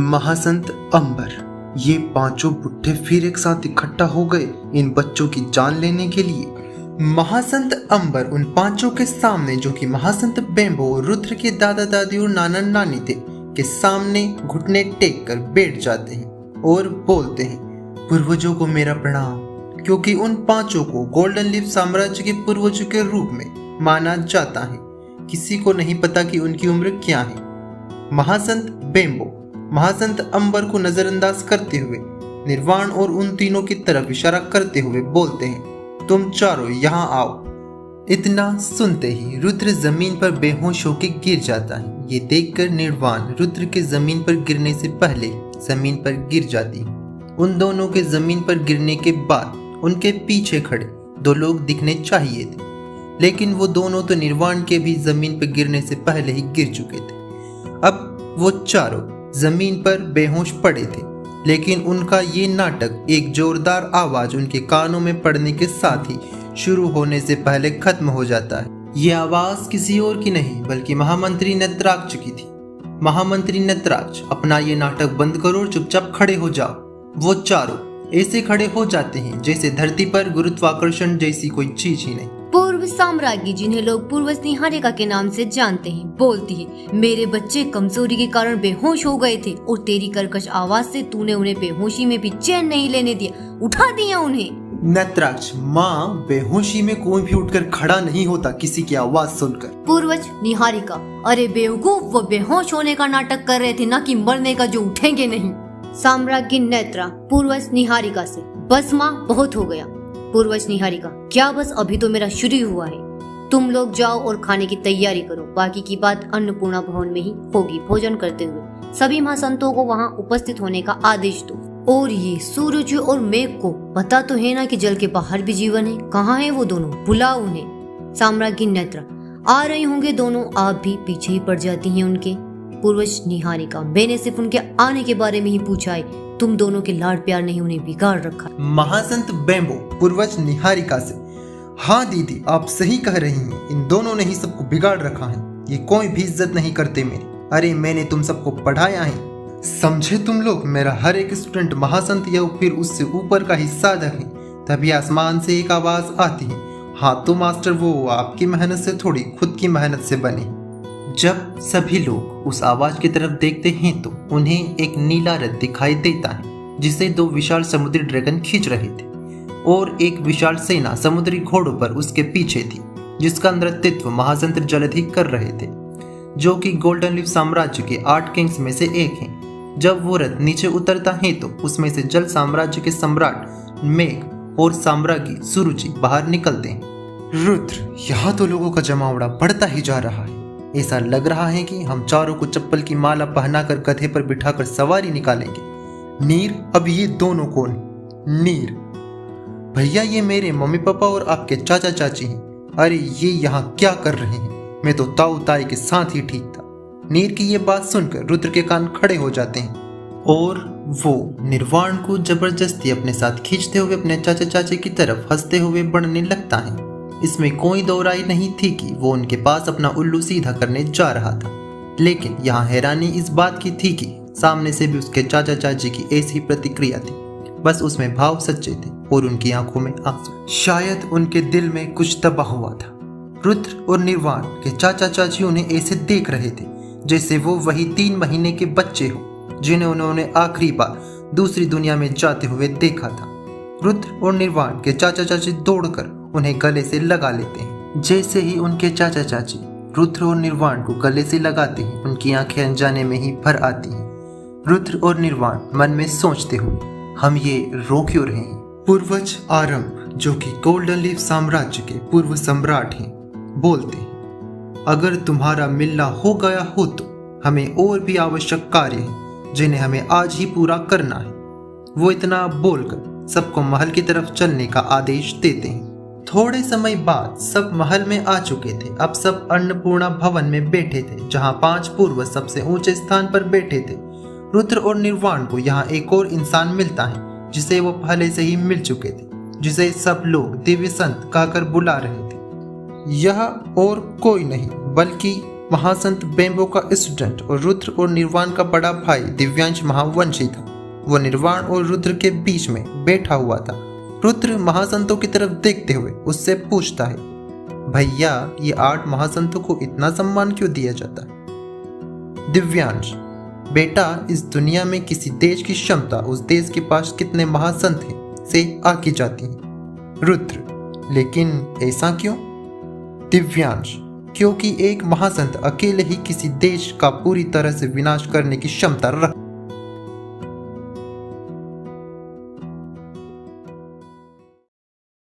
महासंत अंबर, ये पांचों बुड्ढे फिर एक साथ इकट्ठा हो गए इन बच्चों की जान लेने के लिए। महासंत अंबर उन पांचों के सामने, जो कि महासंत बेम्बो और रुद्र के दादा दादी और नाना नानी थे, के सामने घुटने टेक कर बैठ जाते हैं और बोलते हैं, पूर्वजों को मेरा प्रणाम। क्योंकि उन पांचों को गोल्डन लीफ साम्राज्य के पूर्वजों के रूप में माना जाता है। किसी को नहीं पता कि उनकी उम्र क्या है। महासंत बेम्बो महासंत अंबर को नजरअंदाज करते हुए निर्वाण और उन तीनों की तरफ इशारा करते हुए बोलते हैं, तुम चारों यहाँ आओ। इतना सुनते ही रुद्र जमीन पर बेहोश होकर गिर जाता है। ये देखकर निर्वाण रुद्र के जमीन पर गिरने से पहले जमीन पर गिर जाती है। उन दोनों के जमीन पर गिरने के बाद उनके पीछे खड़े दो लोग दिखने चाहिए थे, लेकिन वो दोनों तो निर्वाण के भी जमीन पर गिरने से पहले ही गिर चुके थे। अब वो चारों जमीन पर बेहोश पड़े थे, लेकिन उनका ये नाटक एक जोरदार आवाज उनके कानों में पड़ने के साथ ही शुरू होने से पहले खत्म हो जाता है। ये आवाज किसी और की नहीं बल्कि महामंत्री नटराज की थी। महामंत्री नटराज, अपना ये नाटक बंद करो और चुपचाप खड़े हो जाओ। वो चारों ऐसे खड़े हो जाते हैं जैसे धरती पर गुरुत्वाकर्षण जैसी कोई चीज ही नहीं। पूर्व साम्राज्ञी, जिन्हें लोग पूर्वज निहारिका के नाम से जानते हैं, बोलती है, मेरे बच्चे कमजोरी के कारण बेहोश हो गए थे और तेरी कर्कश आवाज से तूने उन्हें बेहोशी में भी चैन नहीं लेने दिया, उठा दिया उन्हें। नटराज, माँ, बेहोशी में कोई भी उठकर खड़ा नहीं होता किसी की आवाज सुनकर। पूर्वज निहारिका, अरे बेवकूफ, वो बेहोश होने का नाटक कर रहे थे, ना कि मरने का जो उठेंगे नहीं। साम्राज्ञी नेत्रा पूर्वज निहारिका से, बस माँ, बहुत हो गया। पूर्वज निहारिका, क्या बस, अभी तो मेरा शुरू हुआ है। तुम लोग जाओ और खाने की तैयारी करो, बाकी की बात अन्नपूर्णा भवन में ही होगी। भोजन करते हुए सभी महासंतों को वहाँ उपस्थित होने का आदेश दो। और ये सूरज और मेघ को पता तो है ना कि जल के बाहर भी जीवन है। कहाँ है वो दोनों, बुलाओ उन्हें। साम्राज्ञी नेत्रा, आ रहे होंगे दोनों, आप भी पीछे ही पड़ जाती हैं उनके। पूर्वज निहारिका, मैंने सिर्फ उनके आने के बारे में ही पूछा है, तुम दोनों के लाड प्यार ने उन्हें बिगाड़ रखा। महासंत बेम्बो पूर्वज निहारिका से, हाँ दीदी, आप सही कह रही हैं, इन दोनों ने ही सबको बिगाड़ रखा है। ये कोई भी इज्जत नहीं करते मेरी। अरे मैंने तुम सबको पढ़ाया है, समझे तुम लोग। मेरा हर एक स्टूडेंट महासंत या फिर उससे ऊपर का ही साधक है। तभी आसमान से एक आवाज आती है, हाँ तो मास्टर वो आपकी मेहनत से थोड़ी, खुद की मेहनत से बने। जब सभी लोग उस आवाज की तरफ देखते हैं तो उन्हें एक नीला रथ दिखाई देता है, जिसे दो विशाल समुद्री ड्रैगन खींच रहे थे और एक विशाल सेना समुद्री घोड़ों पर उसके पीछे थी, जिसका नेतृत्व महासंत जलधि कर रहे थे, जो कि गोल्डन लीफ साम्राज्य के 8 किंग्स में से एक हैं। जब वो रथ नीचे उतरता है तो उसमें से जल साम्राज्य के सम्राट मेघ और साम्राज्ञी सुरुचि बाहर निकलते हैं। रुद्र, यहाँ तो लोगों का जमावड़ा बढ़ता ही जा रहा है। ऐसा लग रहा है कि हम चारों को चप्पल की माला पहनाकर गधे पर बिठाकर सवारी निकालेंगे। नीर, अब ये दोनों कौन? नीर भैया, ये मेरे मम्मी पापा और आपके चाचा चाची हैं। अरे ये यहाँ क्या कर रहे हैं? मैं तो ताऊ ताई के साथ ही ठीक था। नीर की ये बात सुनकर रुद्र के कान खड़े हो जाते हैं और वो निर्वाण को जबरदस्ती अपने साथ खींचते हुए अपने चाचा चाची की तरफ हंसते हुए बढ़ने लगता है। इसमें कोई दो राय नहीं थी कि वो उनके पास अपना उल्लू सीधा करने जा रहा था, लेकिन यहाँ हैरानी इस बात की थी कि सामने से भी उसके चाचा चाची की ऐसी प्रतिक्रिया थी। बस उसमें भाव सच्चे थे और उनकी आंखों में आंसू। शायद उनके दिल में कुछ दबा हुआ था। रुद्र और निर्वाण के चाचा चाची उन्हें ऐसे देख रहे थे जैसे वो वही 3 महीने के बच्चे हो जिन्हें उन्होंने आखिरी बार दूसरी दुनिया में जाते हुए देखा था। रुद्र और निर्वाण के चाचा चाची दौड़कर उन्हें गले से लगा लेते हैं। जैसे ही उनके चाचा चाची रुद्र और निर्वाण को गले से लगाते हैं, उनकी आंखें अनजाने में ही भर आती हैं। रुद्र और निर्वाण मन में सोचते हुए, हम ये रो क्यों रहे हैं? पूर्वज आरंभ, जो कि गोल्डन लीफ साम्राज्य के पूर्व सम्राट हैं, बोलते हैं, अगर तुम्हारा मिलना हो गया हो तो हमें और भी आवश्यक कार्य हैं जिन्हें हमें आज ही पूरा करना है। वो इतना बोलकर सबको महल की तरफ चलने का आदेश देते हैं। थोड़े समय बाद सब महल में आ चुके थे। अब सब अन्नपूर्णा भवन में बैठे थे, जहां 5 पूर्वज सबसे ऊंचे स्थान पर बैठे थे। रुद्र और निर्वाण को यहाँ एक और इंसान मिलता है जिसे वो पहले से ही मिल चुके थे, जिसे सब लोग दिव्य संत कहकर बुला रहे थे। यह और कोई नहीं बल्कि महासंत बेम्बो का स्टूडेंट और रुद्र और निर्वाण का बड़ा भाई दिव्यांश महावंशी था। वो निर्वाण और रुद्र के बीच में बैठा हुआ था। रुद्र महासंतों की तरफ देखते हुए उससे पूछता है, भैया ये 8 महासंतों को इतना सम्मान क्यों दिया जाता है? दिव्यांश, बेटा इस दुनिया में किसी देश की क्षमता उस देश के पास कितने महासंत हैं से आकी जाती है। रुद्र, लेकिन ऐसा क्यों? दिव्यांश, क्योंकि एक महासंत अकेले ही किसी देश का पूरी तरह से विनाश करने की क्षमता रखता है।